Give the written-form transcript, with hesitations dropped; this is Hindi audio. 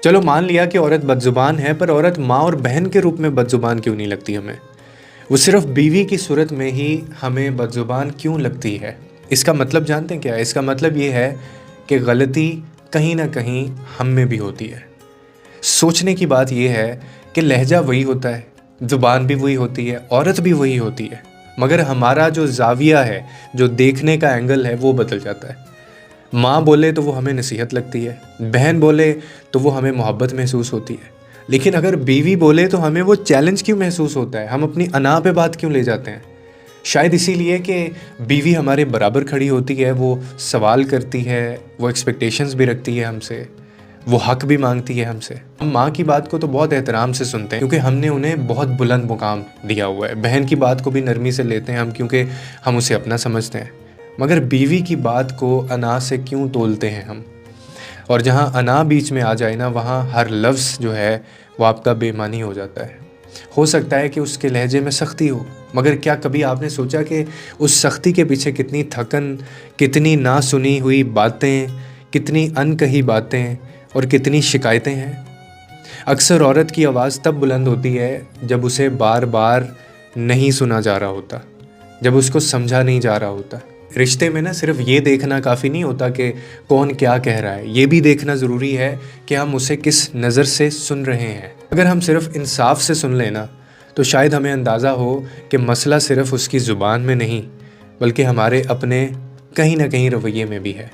चलो मान लिया कि औरत बदजुबान है, पर औरत माँ और बहन के रूप में बदजुबान क्यों नहीं लगती हमें? वो सिर्फ बीवी की सूरत में ही हमें बदजुबान क्यों लगती है? इसका मतलब जानते हैं क्या है? इसका मतलब ये है कि गलती कहीं न कहीं हम में भी होती है। सोचने की बात ये है कि लहजा वही होता है, ज़ुबान भी वही होती है, औरत भी वही होती है, मगर हमारा जो ज़ाविया है, जो देखने का एंगल है, वो बदल जाता है। माँ बोले तो वो हमें नसीहत लगती है, बहन बोले तो वो हमें मोहब्बत महसूस होती है, लेकिन अगर बीवी बोले तो हमें वो चैलेंज क्यों महसूस होता है? हम अपनी अना पे बात क्यों ले जाते हैं? शायद इसीलिए कि बीवी हमारे बराबर खड़ी होती है, वो सवाल करती है, वो एक्सपेक्टेशंस भी रखती है हमसे, वो हक भी मांगती है हमसे। हम माँ की बात को तो बहुत एहतराम से सुनते हैं क्योंकि हमने उन्हें बहुत बुलंद मुकाम दिया हुआ है। बहन की बात को भी नरमी से लेते हैं हम क्योंकि हम उसे अपना समझते हैं। मगर बीवी की बात को अना से क्यों तोलते हैं हम? और जहाँ अना बीच में आ जाए ना, वहाँ हर लफ्ज़ जो है वो आपका बेईमानी हो जाता है। हो सकता है कि उसके लहजे में सख्ती हो, मगर क्या कभी आपने सोचा कि उस सख्ती के पीछे कितनी थकन, कितनी ना सुनी हुई बातें, कितनी अनकही बातें और कितनी शिकायतें हैं? अक्सर औरत की आवाज़ तब बुलंद होती है जब उसे बार बार नहीं सुना जा रहा होता, जब उसको समझा नहीं जा रहा होता। रिश्ते में ना सिर्फ ये देखना काफ़ी नहीं होता कि कौन क्या कह रहा है, ये भी देखना ज़रूरी है कि हम उसे किस नज़र से सुन रहे हैं। अगर हम सिर्फ इंसाफ से सुन लेना तो शायद हमें अंदाज़ा हो कि मसला सिर्फ उसकी ज़ुबान में नहीं, बल्कि हमारे अपने कहीं ना कहीं रवैये में भी है।